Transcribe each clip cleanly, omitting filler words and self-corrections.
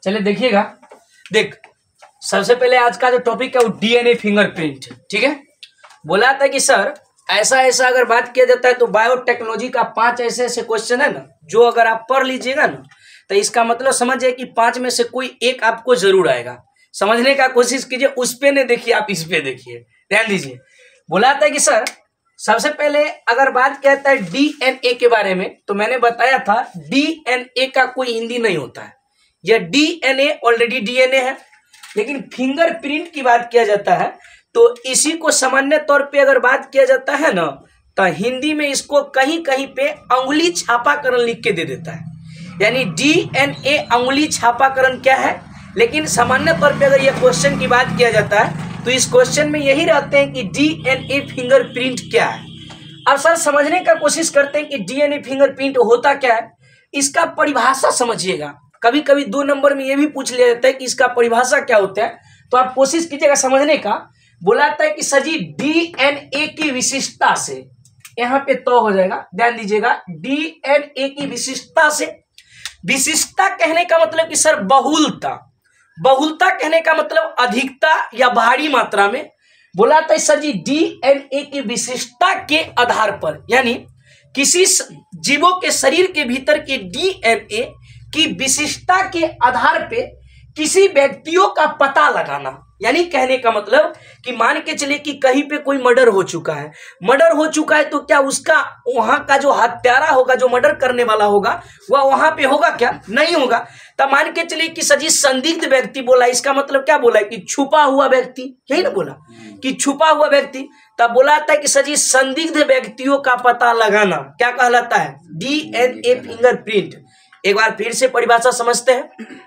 चलिए देखिएगा। देख, सबसे पहले आज का जो टॉपिक है वो डीएनए फिंगरप्रिंट, ठीक है। बोला था कि सर ऐसा ऐसा अगर बात किया जाता है तो बायोटेक्नोलॉजी का 5 ऐसे ऐसे क्वेश्चन है ना, जो अगर आप पढ़ लीजिएगा ना तो इसका मतलब समझिए कि 5 में से कोई एक आपको जरूर आएगा। समझने का कोशिश कीजिए, उस पे नहीं देखिए, आप इस पे देखिए, ध्यान दीजिए। बोला था कि सर सबसे पहले अगर बात किया जाता है डीएनए के बारे में, तो मैंने बताया था डीएनए का कोई हिंदी नहीं होता है। यह डीएनए ऑलरेडी डीएनए है, लेकिन फिंगरप्रिंट की बात किया जाता है तो इसी को सामान्य तौर पे अगर बात किया जाता है ना तो हिंदी में इसको कहीं कहीं पे अंगुली छापाकरण लिख के दे देता है। यानी डीएनए अंगुली छापाकरण क्या है, लेकिन सामान्य तौर पे अगर यह क्वेश्चन की बात किया जाता है तो इस क्वेश्चन में यही रहते हैं कि डीएनए फिंगरप्रिंट क्या है। अब सर समझने का कोशिश करते हैं कि डीएनए फिंगरप्रिंट होता क्या है, इसका परिभाषा समझिएगा। कभी कभी 2 नंबर में यह भी पूछ लिया जाता है कि इसका परिभाषा क्या होता है, तो आप कोशिश कीजिएगा समझने का। बोला जाता है कि सर जी डीएनए की विशिष्टता से, यहाँ पे तो हो जाएगा, ध्यान दीजिएगा, डीएनए की विशिष्टता से। विशिष्टता कहने का मतलब कि सर बहुलता, बहुलता कहने का मतलब अधिकता या भारी मात्रा में। बोला था सर जी डीएनए की विशिष्टता के आधार पर, यानी किसी जीवों के शरीर के भीतर के डीएनए की विशिष्टता के आधार पे किसी व्यक्तियों का पता लगाना। यानी कहने का मतलब कि मान के चलिए कि कहीं पे कोई मर्डर हो चुका है, मर्डर हो चुका है तो क्या उसका वहां का जो हत्यारा होगा, जो मर्डर करने वाला होगा, वह वहां पे होगा क्या? नहीं होगा। तब मान के चलिए कि सजी संदिग्ध व्यक्ति बोला, इसका मतलब क्या बोला है कि छुपा हुआ व्यक्ति, यही ना बोला कि छुपा हुआ व्यक्ति। तब बोला था कि सजी संदिग्ध व्यक्तियों का पता लगाना क्या कहलाता है? DNA fingerprint. एक बार फिर से परिभाषा समझते हैं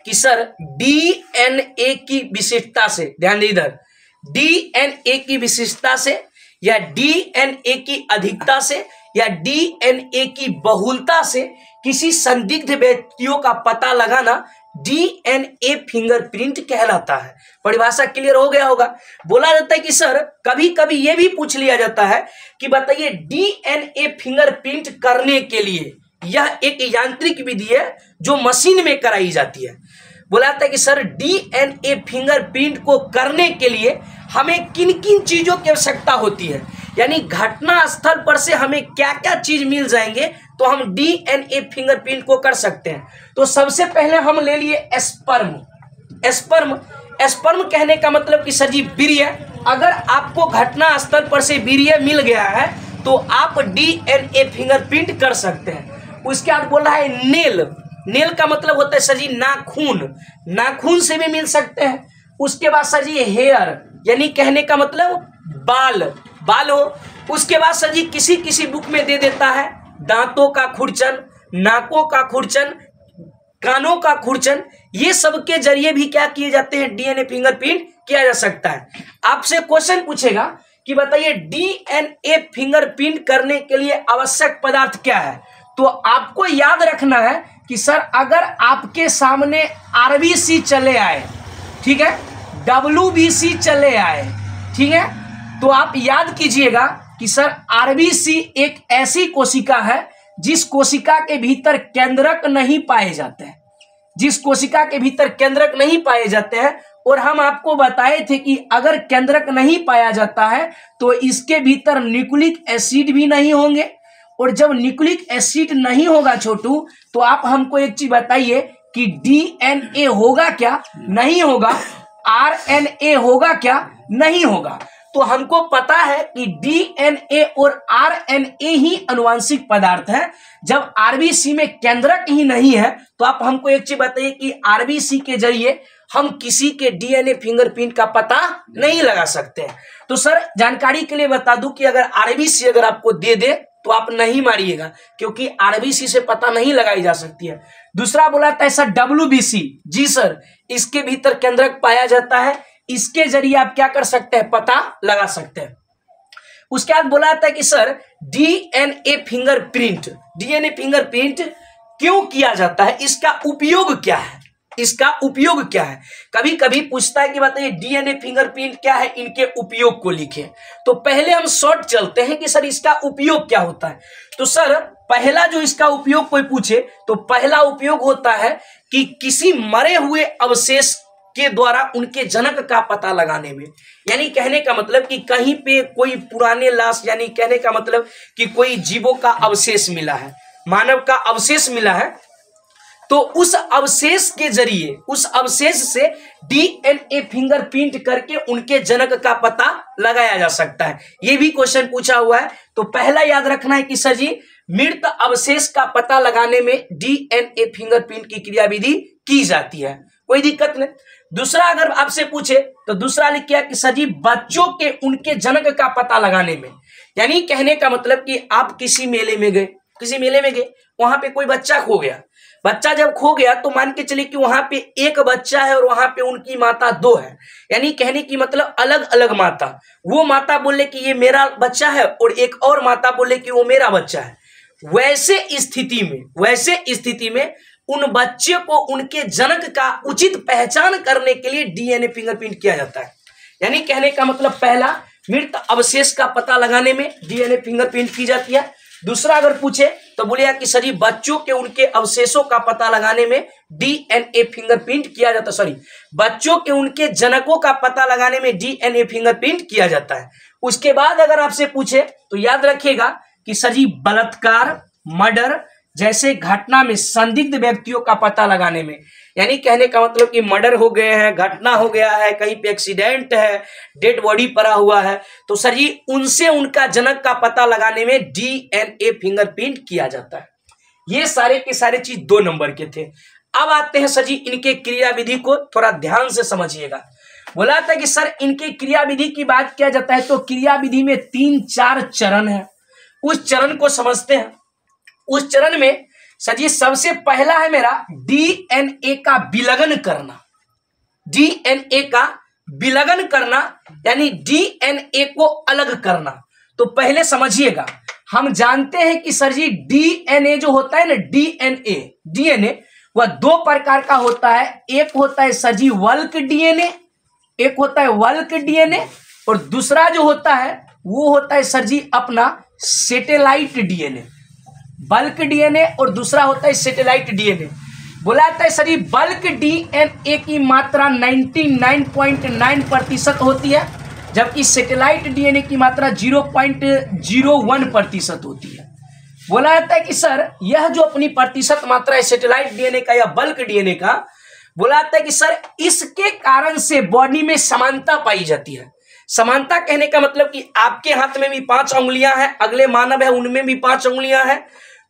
कि सर डीएनए की विशिष्टता से, ध्यान दीजिए इधर, डीएनए की विशिष्टता से या डीएनए की अधिकता से या डीएनए की बहुलता से किसी संदिग्ध व्यक्तियों का पता लगाना डीएनए फिंगरप्रिंट कहलाता है। परिभाषा क्लियर हो गया होगा। बोला जाता है कि सर कभी कभी यह भी पूछ लिया जाता है कि बताइए डीएनए फिंगरप्रिंट करने के लिए यह एक यांत्रिक विधि है जो मशीन में कराई जाती है। बोला जाता है कि सर डीएनए फिंगरप्रिंट को करने के लिए हमें किन किन चीजों की आवश्यकता होती है, यानी घटना स्थल पर से हमें क्या क्या चीज मिल जाएंगे तो हम डीएनए फिंगरप्रिंट को कर सकते हैं। तो सबसे पहले हम ले लिए स्पर्म। स्पर्म कहने का मतलब कि सर जी वीर्य। अगर आपको घटना स्थल पर से वीर्य मिल गया है तो आप डीएनए फिंगरप्रिंट कर सकते हैं। उसके बाद बोल रहा है नेल। नेल का मतलब होता है सर जी नाखून, नाखून से भी मिल सकते हैं। उसके बाद सर जी हेयर, यानी कहने का मतलब बाल, बाल हो। उसके बाद सर जी किसी किसी बुक में दे देता है दांतों का खुरचन, नाकों का खुरचन, कानों का खुरचन। ये सब के जरिए भी क्या किए जाते हैं? डीएनए फिंगरप्रिंट किया जा सकता है। आपसे क्वेश्चन पूछेगा कि बताइए डीएनए फिंगरप्रिंट करने के लिए आवश्यक पदार्थ क्या है, तो आपको याद रखना है कि सर अगर आपके सामने आरबीसी चले आए, ठीक है, डब्ल्यूबीसी चले आए, ठीक है, तो आप याद कीजिएगा कि सर आरबीसी एक ऐसी कोशिका है जिस कोशिका के भीतर केंद्रक नहीं पाए जाते हैं, जिस कोशिका के भीतर केंद्रक नहीं पाए जाते हैं। और हम आपको बताए थे कि अगर केंद्रक नहीं पाया जाता है तो इसके भीतर न्यूक्लिक एसिड भी नहीं होंगे, और जब न्यूक्लिक एसिड नहीं होगा छोटू, तो आप हमको एक चीज बताइए कि डीएनए होगा क्या? नहीं होगा। आरएनए होगा क्या? नहीं होगा। तो हमको पता है कि डीएनए और आरएनए ही आनुवंशिक पदार्थ है। जब आरबीसी में केंद्रक ही नहीं है तो आप हमको एक चीज बताइए कि आरबीसी के जरिए हम किसी के डीएनए फिंगरप्रिंट का पता नहीं लगा सकते हैं। तो सर जानकारी के लिए बता दूं कि अगर आरबीसी अगर आपको दे दे तो आप नहीं मारिएगा, क्योंकि आरबीसी से पता नहीं लगाई जा सकती है। दूसरा बोला था सर डब्ल्यूबीसी, जी सर, इसके भीतर केंद्रक पाया जाता है, इसके जरिए आप क्या कर सकते हैं? पता लगा सकते हैं। उसके बाद बोला था कि sir DNA fingerprint, DNA fingerprint क्यों किया जाता है, इसका उपयोग क्या है, इसका उपयोग क्या है? कभी कभी पूछता है कि बताइए डीएनए फिंगरप्रिंट क्या है, इनके उपयोग को लिखें। तो पहले हम शॉर्ट चलते हैं कि सर इसका उपयोग क्या होता है। तो सर पहला जो इसका उपयोग कोई पूछे तो पहला उपयोग होता है कि किसी मरे हुए अवशेष के द्वारा उनके जनक का पता लगाने में। यानी कहने का मतलब कि कहीं पे कोई पुराने लाश, यानी कहने का मतलब कि कोई जीवों का अवशेष मिला है, मानव का अवशेष मिला है, तो उस अवशेष के जरिए, उस अवशेष से डीएनए फिंगरप्रिंट करके उनके जनक का पता लगाया जा सकता है। ये भी क्वेश्चन पूछा हुआ है। तो पहला याद रखना है कि सर जी मृत अवशेष का पता लगाने में डीएनए फिंगरप्रिंट की क्रियाविधि की जाती है, कोई दिक्कत नहीं। दूसरा अगर आपसे पूछे तो दूसरा लिख किया कि सर जी बच्चों के उनके जनक का पता लगाने में। यानी कहने का मतलब कि आप किसी मेले में गए, वहां पे कोई बच्चा खो गया। बच्चा जब खो गया तो मान के चलिए कि वहां पे एक बच्चा है और वहां पे उनकी माता दो है, यानी कहने की मतलब अलग अलग माता। वो माता बोले कि ये मेरा बच्चा है और एक और माता बोले कि वो मेरा बच्चा है। वैसे स्थिति में उन बच्चे को उनके जनक का उचित पहचान करने के लिए डीएनए फिंगरप्रिंट किया जाता है। यानी कहने का मतलब पहला मृत अवशेष का पता लगाने में डीएनए फिंगरप्रिंट की जाती है। दूसरा अगर पूछे तो बोलिए कि सर बच्चों के उनके अवशेषों का पता लगाने में डीएनए फिंगरप्रिंट किया जाता है, बच्चों के उनके जनकों का पता लगाने में डीएनए फिंगरप्रिंट किया जाता है। उसके बाद अगर आपसे पूछे तो याद रखिएगा कि सर बलात्कार, मर्डर जैसे घटना में संदिग्ध व्यक्तियों का पता लगाने में, यानी कहने का मतलब कि मर्डर हो गए हैं, घटना हो गया है, कहीं पे एक्सीडेंट है, डेड बॉडी पड़ा हुआ है, तो सर जी उनसे उनका जनक का पता लगाने में डीएनए फिंगरप्रिंट किया जाता है। ये सारे के सारे चीज 2 नंबर के थे। अब आते हैं सर जी इनके क्रियाविधि को थोड़ा ध्यान से समझिएगा। बोला था कि सर इनके क्रियाविधि की बात किया जाता है तो क्रियाविधि में 3-4 चरण है। उस चरण को समझते हैं। उस चरण में सर जी सबसे पहला है मेरा डीएनए का विलगन करना। डीएनए का विलगन करना यानी डीएनए को अलग करना। तो पहले समझिएगा, हम जानते हैं कि सर जी डीएनए जो होता है ना, डीएनए वह 2 प्रकार का होता है। एक होता है सर जी बल्क डीएनए, और दूसरा जो होता है वो होता है सर जी अपना सैटेलाइट डीएनए। बल्क डीएनए और दूसरा होता है सैटेलाइट डीएनए। बोला जाता है सर बल्क डीएनए की मात्रा 99.9% होती है, जबकि सैटेलाइट डीएनए की मात्रा 0.01% होती है। बोला जाता है कि सर यह जो अपनी प्रतिशत मात्रा है सैटेलाइट डीएनए का या बल्क डीएनए का, बोला जाता है कि सर इसके कारण से बॉडी में समानता पाई जाती है। समानता कहने का मतलब कि आपके हाथ में भी 5 उंगलियां हैं, अगले मानव है उनमें भी 5 उंगलियां हैं,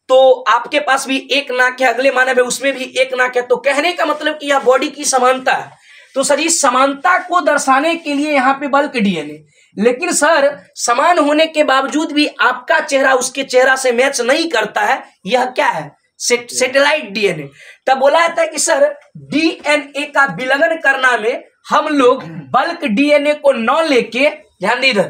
तो आपके पास भी 1 नाक है, अगले मानव है उसमें भी 1 नाक है। तो कहने का मतलब कि यह बॉडी की समानता है। तो सर इस समानता को दर्शाने के लिए यहाँ पे बल्क डीएनए, लेकिन सर समान होने के बावजूद भी आपका चेहरा उसके चेहरा से मैच नहीं करता है, यह क्या है? Satellite DNA. तब बोला जाता है कि सर डीएनए का विलगन करना में हम लोग बल्क डीएनए को न लेके, ध्यान दीजिए,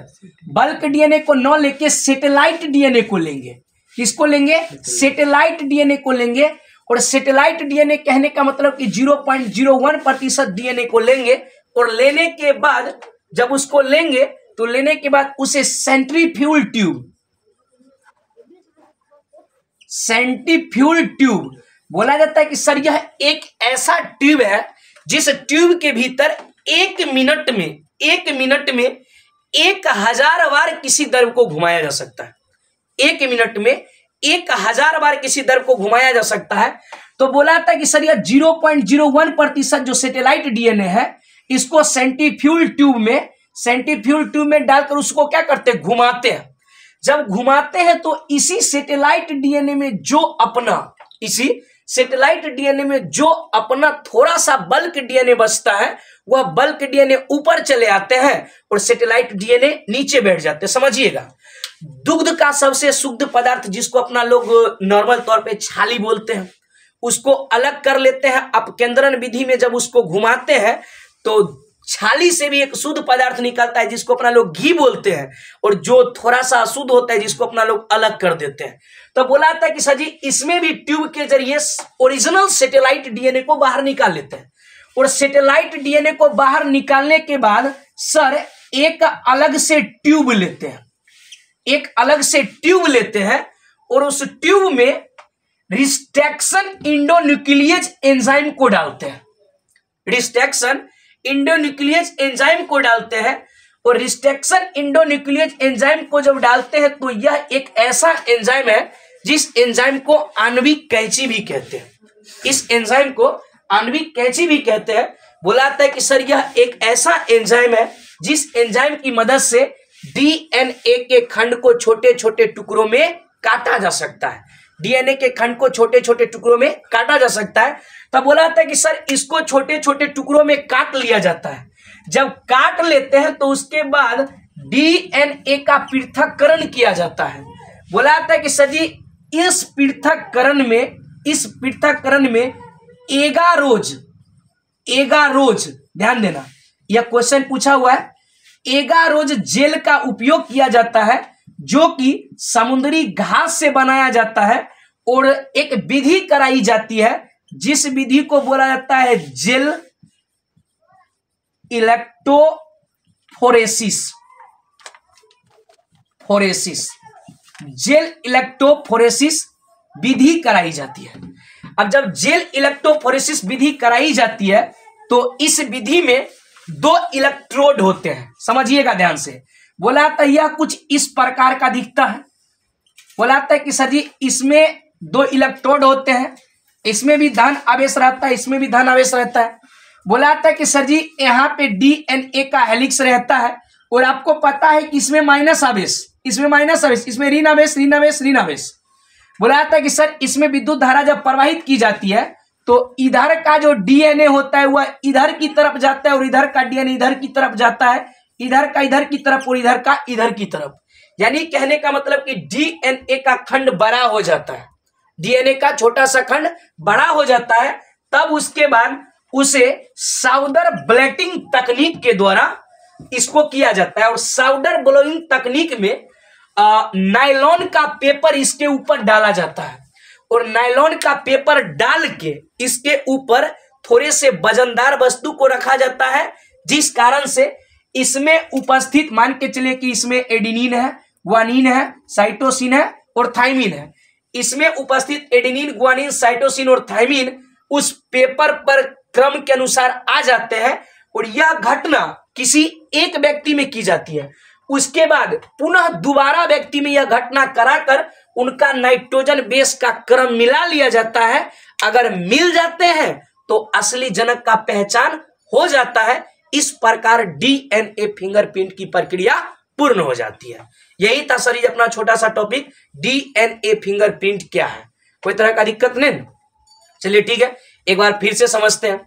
बल्क डीएनए को न लेके सैटेलाइट डीएनए को लेंगे। किसको लेंगे? सैटेलाइट डीएनए को लेंगे। और सैटेलाइट डीएनए कहने का मतलब कि 0.01% डीएनए को लेंगे, और लेने के बाद जब उसको लेंगे तो लेने के बाद उसे सेंट्रीफ्यूल ट्यूब बोला जाता है कि सर यह एक ऐसा ट्यूब है जिस ट्यूब के भीतर 1 मिनट में 1000 बार किसी द्रव को घुमाया जा सकता है। 1 मिनट में 1000 बार किसी द्रव को घुमाया जा सकता है। तो बोला जाता है कि सर यह 0.01% जो सैटेलाइट डीएनए है, इसको सेंट्रीफ्यूल ट्यूब में डालकर उसको क्या करते हैं? घुमाते हैं। जब घुमाते हैं तो इसी सैटेलाइट डीएनए में जो अपना थोड़ा सा बल्क डीएनए बचता है, वह बल्क डीएनए ऊपर चले आते हैं और सैटेलाइट डीएनए नीचे बैठ जाते हैं। समझिएगा, दुग्ध का सबसे शुद्ध पदार्थ जिसको अपना लोग नॉर्मल तौर पे छाली बोलते हैं, उसको अलग कर लेते हैं। अपकेंद्रण विधि में जब उसको घुमाते हैं तो छाली से भी एक शुद्ध पदार्थ निकलता है जिसको अपना लोग घी बोलते हैं, और जो थोड़ा सा अशुद्ध होता है जिसको अपना लोग अलग कर देते हैं। तो बोला था कि सर जी इसमें भी ट्यूब के जरिए ओरिजिनल सैटेलाइट डीएनए को बाहर निकाल लेते हैं, और सैटेलाइट डीएनए को बाहर निकालने के बाद सर एक अलग से ट्यूब लेते हैं, और उस ट्यूब में रिस्ट्रक्शन इंडोन्यूक्लियेज एंजाइम को डालते हैं। रिस्ट्रक्शन इंडोन्यूक्लियेज एंजाइम को डालते हैं और रिस्ट्रक्शन इंडोन्यूक्लियेज एंजाइम को जब डालते हैं तो यह एक ऐसा एंजाइम है जिस एंजाइम को आणविक कैंची भी कहते हैं। इस एंजाइम को आणविक कैंची भी कहते हैं। बुलाता है कि सर यह एक ऐसा एंजाइम है जिस एंजाइम की मदद से डीएनए के खंड को छोटे छोटे टुकड़ों में काटा जा सकता है। डीएनए के खंड को छोटे छोटे टुकड़ों में काटा जा सकता है। तब बोलाता है कि सर इसको छोटे छोटे टुकड़ों में काट लिया जाता है। जब काट लेते हैं तो उसके बाद डीएनए का पृथक्करण किया जाता है। बोलाता है कि सर जी इस पृथक्करण में एगारोज ध्यान देना, यह क्वेश्चन पूछा हुआ है। एगारोज जेल का उपयोग किया जाता है जो कि समुद्री घास से बनाया जाता है और एक विधि कराई जाती है जिस विधि को बोला जाता है जेल इलेक्ट्रोफोरेसिस। जेल इलेक्ट्रोफोरेसिस विधि कराई जाती है। अब जब जेल इलेक्ट्रोफोरेसिस विधि कराई जाती है तो इस विधि में 2 इलेक्ट्रोड होते हैं। समझिएगा ध्यान से। बोलाता है यह कुछ इस प्रकार का दिखता है। बोलाता है कि सर जी इसमें 2 इलेक्ट्रोड होते हैं, इसमें भी धन आवेश रहता है, इसमें भी धन आवेश रहता है। बोलाता है कि सर जी यहाँ पे डीएनए का हेलिक्स रहता है और आपको पता है कि इसमें माइनस आवेश, इसमें ऋण आवेश। बोलाता है कि सर इसमें विद्युत धारा जब प्रवाहित की जाती है तो इधर का जो डीएनए होता है वह इधर की तरफ जाता है और इधर का डीएनए इधर की तरफ जाता है, इधर का इधर की तरफ और इधर का इधर की तरफ। यानी कहने का मतलब कि डीएनए का खंड बड़ा हो जाता है, डीएनए का छोटा सा खंड बड़ा हो जाता है। तब उसके बाद उसे साउदर ब्लेटिंग तकनीक के द्वारा इसको किया जाता है और साउदर ब्लोइंग तकनीक में नायलॉन का पेपर इसके ऊपर डाला जाता है और नायलॉन का पेपर डाल के इसके ऊपर थोड़े से वजनदार वस्तु को रखा जाता है, जिस कारण से इसमें उपस्थित मान के चलिए कि इसमें एडिनिन है, ग्वानिन है, साइटोसिन है और थाइमिन है। इसमें उपस्थित एडिनिन, ग्वानिन, साइटोसिन और थाइमिन उस पेपर पर क्रम के अनुसार आ जाते हैं और यह घटना किसी एक व्यक्ति में की जाती है। उसके बाद पुनः दोबारा व्यक्ति में यह घटना कराकर उनका नाइट्रोजन बेस का क्रम मिला लिया जाता है। अगर मिल जाते हैं तो असली जनक का पहचान हो जाता है। इस प्रकार डीएनए फिंगरप्रिंट की प्रक्रिया पूर्ण हो जाती है। यही था सर अपना छोटा सा टॉपिक, डीएनए फिंगरप्रिंट क्या है। कोई तरह का दिक्कत नहीं? चलिए ठीक है, एक बार फिर से समझते हैं।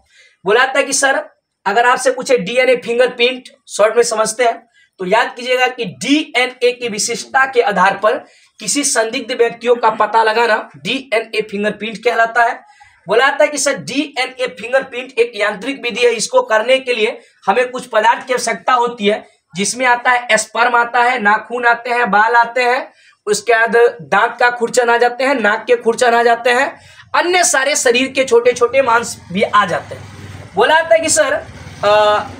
बोलाता है कि सर अगर आपसे पूछे डीएनए फिंगरप्रिंट शॉर्ट में समझते हैं तो याद कीजिएगा कि डीएनए की विशिष्टता के आधार पर किसी संदिग्ध व्यक्तियों का पता लगाना डीएनए फिंगरप्रिंट कहलाता है। बोलाता है कि सर डीएनए फिंगरप्रिंट एक यांत्रिक विधि है। इसको करने के लिए हमें कुछ पदार्थ की आवश्यकता होती है, जिसमें आता है स्पर्म आता है, नाखून आते हैं, बाल आते हैं, उसके बाद दांत का खुरचन आ जाते हैं, नाक के खुरचन आ जाते हैं, अन्य सारे शरीर के छोटे छोटे मांस भी आ जाते हैं। बोलाता है कि सर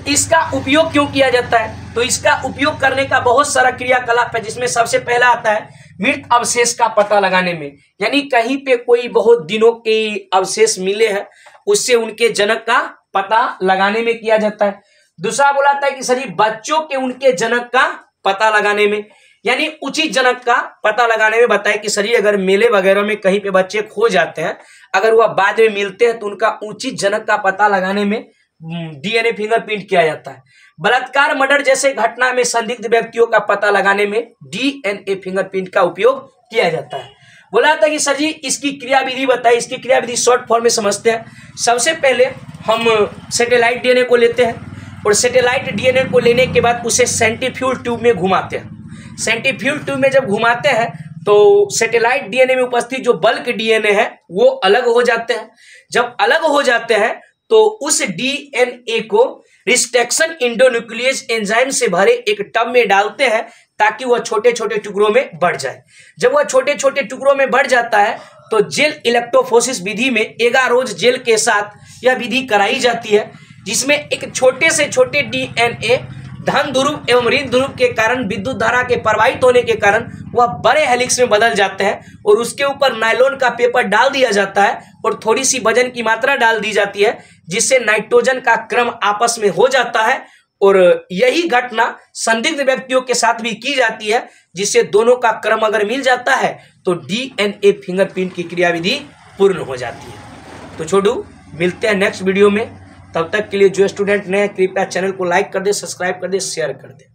इसका उपयोग क्यों किया जाता है? तो इसका उपयोग करने का बहुत सारा क्रियाकलाप है, जिसमें सबसे पहला आता है मृत अवशेष का पता लगाने में। यानी कहीं पे कोई बहुत दिनों के अवशेष मिले हैं, उससे उनके जनक का पता लगाने में किया जाता है। दूसरा बोलाता है कि सर बच्चों के उनके जनक का पता लगाने में, यानी उचित जनक का पता लगाने में। बताए कि सर अगर मेले वगैरह में कहीं पे बच्चे खो जाते हैं, अगर वह बाद में मिलते हैं तो उनका उचित जनक का पता लगाने में डीएनए फिंगरप्रिंट किया जाता है। बलात्कार, मर्डर जैसे घटना में संदिग्ध व्यक्तियों का पता लगाने में डीएनए फिंगरप्रिंट का उपयोग किया जाता है। बोला था कि सर जी इसकी क्रियाविधि बताइए। इसकी क्रियाविधि शॉर्ट फॉर्म में समझते हैं। सबसे पहले हम सैटेलाइट डीएनए को लेते हैं और सैटेलाइट डीएनए को लेने के बाद उसे सेंट्रीफ्यूल ट्यूब में घुमाते हैं। सेंट्रीफ्यूल ट्यूब में जब घुमाते हैं तो सैटेलाइट डीएनए में उपस्थित जो बल्क डीएनए है वो अलग हो जाते हैं। जब अलग हो जाते हैं तो उस डीएनए को रिस्ट्रक्शन इंडोन्यूक्लियेज एंजाइम से भरे एक टब में डालते हैं ताकि वह छोटे छोटे टुकड़ों में बढ़ जाए। जब वह छोटे छोटे टुकड़ों में बढ़ जाता है तो जेल इलेक्ट्रोफोरेसिस विधि में एगारोज जेल के साथ यह विधि कराई जाती है, जिसमें एक छोटे से छोटे डीएनए धन ध्रुव एवं ऋण ध्रुव के कारण विद्युत धारा के प्रवाहित होने के कारण वह बड़े हेलिक्स में बदल जाते हैं और उसके ऊपर नायलॉन का पेपर डाल दिया जाता है और थोड़ी सी वजन की मात्रा डाल दी जाती है, जिससे नाइट्रोजन का क्रम आपस में हो जाता है। और यही घटना संदिग्ध व्यक्तियों के साथ भी की जाती है, जिससे दोनों का क्रम अगर मिल जाता है तो डीएनए फिंगरप्रिंट की क्रियाविधि पूर्ण हो जाती है। तो छोटू मिलते हैं नेक्स्ट वीडियो में, तब तक के लिए जो स्टूडेंट नए हैं कृपया चैनल को लाइक कर दे, सब्सक्राइब कर दे, शेयर कर दे।